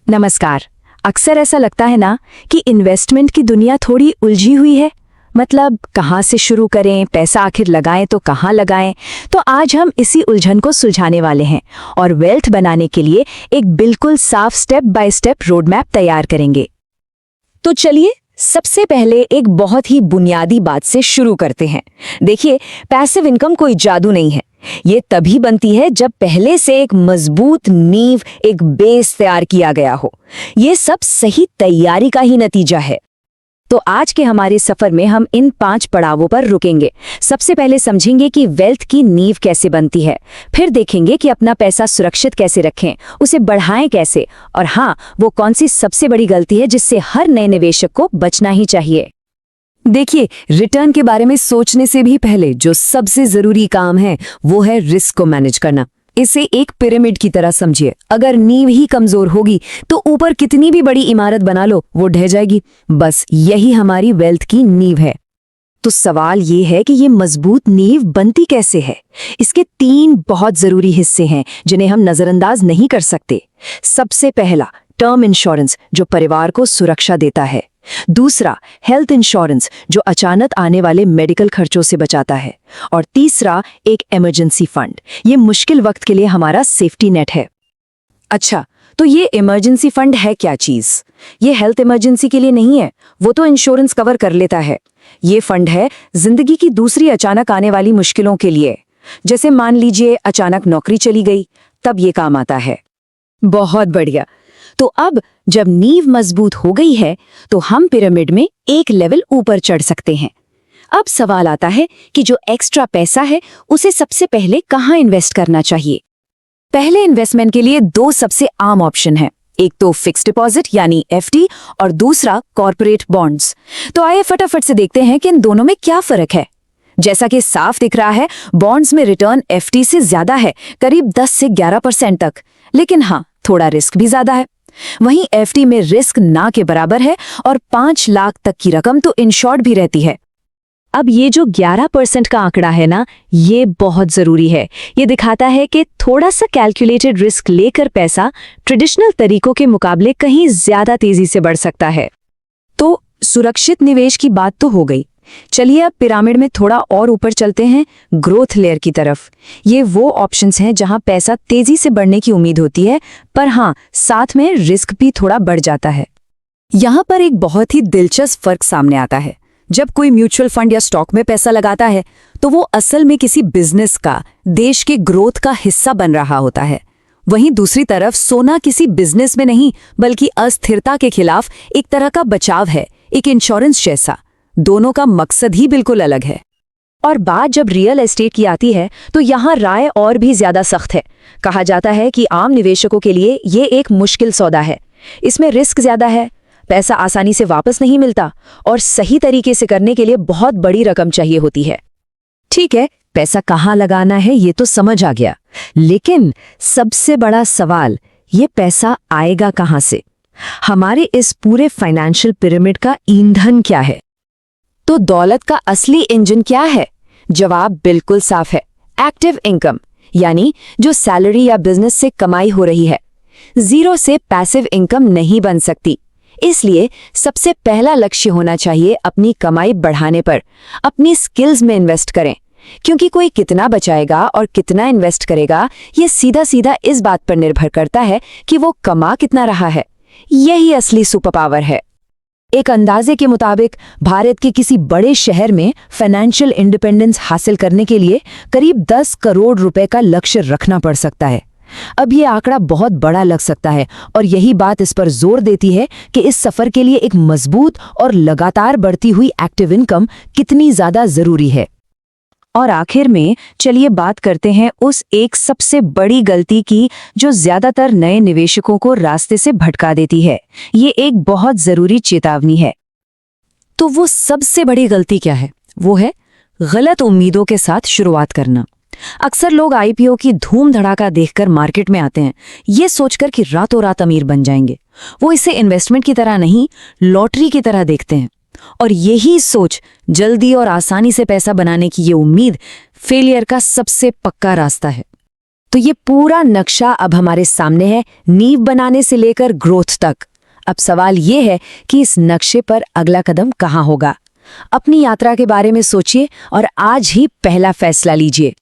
नमस्कार। अक्सर ऐसा लगता है ना कि इन्वेस्टमेंट की दुनिया थोड़ी उलझी हुई है। मतलब कहाँ से शुरू करें, पैसा आखिर लगाएं तो कहाँ लगाएं। तो आज हम इसी उलझन को सुलझाने वाले हैं और वेल्थ बनाने के लिए एक बिल्कुल साफ step by step road map तैयार करेंगे। तो चलिए सबसे पहले एक बहुत ही बुनियादी बात से शुरू करते हैं। देखिए, पैसिव इनकम कोई जादू नहीं है। ये तभी बनती है जब पहले से एक मजबूत नींव, एक बेस तैयार किया गया हो। ये सब सही तैयारी का ही नतीजा है। तो आज के हमारे सफर में हम इन 5 पड़ावों पर रुकेंगे। सबसे पहले समझेंगे कि वेल्थ की नींव कैसे बनती है, फिर देखेंगे कि अपना पैसा सुरक्षित कैसे रखें, उसे बढ़ाएं कैसे, और हाँ, वो कौन सी सबसे बड़ी गलती है जिससे हर नए निवेशक को बचना ही चाहिए। देखिए, रिटर्न के बारे में सोचने से भी पहले जो सबसे जरूरी काम है वो है रिस्क को मैनेज करना। इसे एक पिरामिड की तरह समझिए। अगर नींव ही कमजोर होगी तो ऊपर कितनी भी बड़ी इमारत बना लो, वो ढह जाएगी। बस यही हमारी वेल्थ की नींव है। तो सवाल ये है कि ये मजबूत नींव बनती कैसे है। इसके 3 बहुत जरूरी हिस्से हैं जिन्हें हम नजरअंदाज नहीं कर सकते। सबसे पहला, टर्म इंश्योरेंस, जो परिवार को सुरक्षा देता है। दूसरा, हेल्थ इंश्योरेंस, जो अचानक आने वाले मेडिकल खर्चों से बचाता है। और तीसरा, एक इमरजेंसी फंड, ये मुश्किल वक्त के लिए हमारा सेफ्टी नेट है। अच्छा, तो ये इमरजेंसी फंड है क्या चीज? ये हेल्थ इमरजेंसी के लिए नहीं है, वो तो इंश्योरेंस कवर कर लेता है। ये फंड है जिंदगी की दूसरी अचानक आने वाली मुश्किलों के लिए। जैसे मान लीजिए अचानक नौकरी चली गई, तब ये काम आता है। बहुत बढ़िया। तो अब जब नींव मजबूत हो गई है तो हम पिरामिड में एक लेवल ऊपर चढ़ सकते हैं। अब सवाल आता है कि जो एक्स्ट्रा पैसा है उसे सबसे पहले कहाँ इन्वेस्ट करना चाहिए। पहले इन्वेस्टमेंट के लिए 2 सबसे आम ऑप्शन हैं। एक तो फिक्स्ड डिपॉजिट यानी एफडी और दूसरा कॉर्पोरेट बॉन्ड्स। तो आइए फटाफट से देखते हैं कि इन दोनों में क्या फर्क है। जैसा कि साफ दिख रहा है, बॉन्ड्स में रिटर्न एफडी से ज्यादा है, करीब 10 से 11% तक। लेकिन हाँ, थोड़ा रिस्क भी ज्यादा है। वहीं एफडी में रिस्क ना के बराबर है और 5 लाख तक की रकम तो इंश्योर्ड भी रहती है। अब ये जो 11% का आंकड़ा है ना, ये बहुत जरूरी है। ये दिखाता है कि थोड़ा सा कैलकुलेटेड रिस्क लेकर पैसा ट्रेडिशनल तरीकों के मुकाबले कहीं ज्यादा तेजी से बढ़ सकता है। तो सुरक्षित निवेश की बात तो हो गई। चलिए अब पिरामिड में थोड़ा और ऊपर चलते हैं, ग्रोथ लेयर की तरफ। ये वो ऑप्शंस हैं जहां पैसा तेजी से बढ़ने की उम्मीद होती है, पर हाँ, साथ में रिस्क भी थोड़ा बढ़ जाता है। यहां पर एक बहुत ही दिलचस्प फर्क सामने आता है। जब कोई म्यूचुअल फंड या स्टॉक में पैसा लगाता है तो वो असल में किसी बिजनेस का, देश के ग्रोथ का हिस्सा बन रहा होता है। वहीं दूसरी तरफ सोना किसी बिजनेस में नहीं, बल्कि अस्थिरता के खिलाफ एक तरह का बचाव है, एक इंश्योरेंस जैसा। दोनों का मकसद ही बिल्कुल अलग है। और बात जब रियल एस्टेट की आती है तो यहाँ राय और भी ज्यादा सख्त है। कहा जाता है कि आम निवेशकों के लिए ये एक मुश्किल सौदा है। इसमें रिस्क ज्यादा है, पैसा आसानी से वापस नहीं मिलता और सही तरीके से करने के लिए बहुत बड़ी रकम चाहिए होती है। ठीक है, पैसा कहाँ लगाना है ये तो समझ आ गया, लेकिन सबसे बड़ा सवाल, ये पैसा आएगा कहाँ से? हमारे इस पूरे फाइनेंशियल पिरामिड का ईंधन क्या है? तो दौलत का असली इंजन क्या है? जवाब बिल्कुल साफ है, एक्टिव इनकम, यानी जो सैलरी या बिजनेस से कमाई हो रही है। जीरो से पैसिव इनकम नहीं बन सकती। इसलिए सबसे पहला लक्ष्य होना चाहिए अपनी कमाई बढ़ाने पर। अपनी स्किल्स में इन्वेस्ट करें, क्योंकि कोई कितना बचाएगा और कितना इन्वेस्ट करेगा ये सीधा सीधा इस बात पर निर्भर करता है कि वो कमा कितना रहा है। यही असली सुपर पावर है। एक अंदाजे के मुताबिक भारत के किसी बड़े शहर में फाइनेंशियल इंडिपेंडेंस हासिल करने के लिए करीब 10 करोड़ रुपए का लक्ष्य रखना पड़ सकता है। अब ये आंकड़ा बहुत बड़ा लग सकता है और यही बात इस पर जोर देती है कि इस सफर के लिए एक मजबूत और लगातार बढ़ती हुई एक्टिव इनकम कितनी ज्यादा जरूरी है। और आखिर में चलिए बात करते हैं उस एक सबसे बड़ी गलती की जो ज्यादातर नए निवेशकों को रास्ते से भटका देती है। ये एक बहुत जरूरी चेतावनी है। तो वो सबसे बड़ी गलती क्या है? वो है गलत उम्मीदों के साथ शुरुआत करना। अक्सर लोग आईपीओ की धूम धड़ाका देखकर मार्केट में आते हैं, ये सोचकर कि रातों रात अमीर बन जाएंगे। वो इसे इन्वेस्टमेंट की तरह नहीं, लॉटरी की तरह देखते हैं। और यही सोच, जल्दी और आसानी से पैसा बनाने की ये उम्मीद, फेलियर का सबसे पक्का रास्ता है। तो ये पूरा नक्शा अब हमारे सामने है, नींव बनाने से लेकर ग्रोथ तक। अब सवाल ये है कि इस नक्शे पर अगला कदम कहाँ होगा। अपनी यात्रा के बारे में सोचिए और आज ही पहला फैसला लीजिए।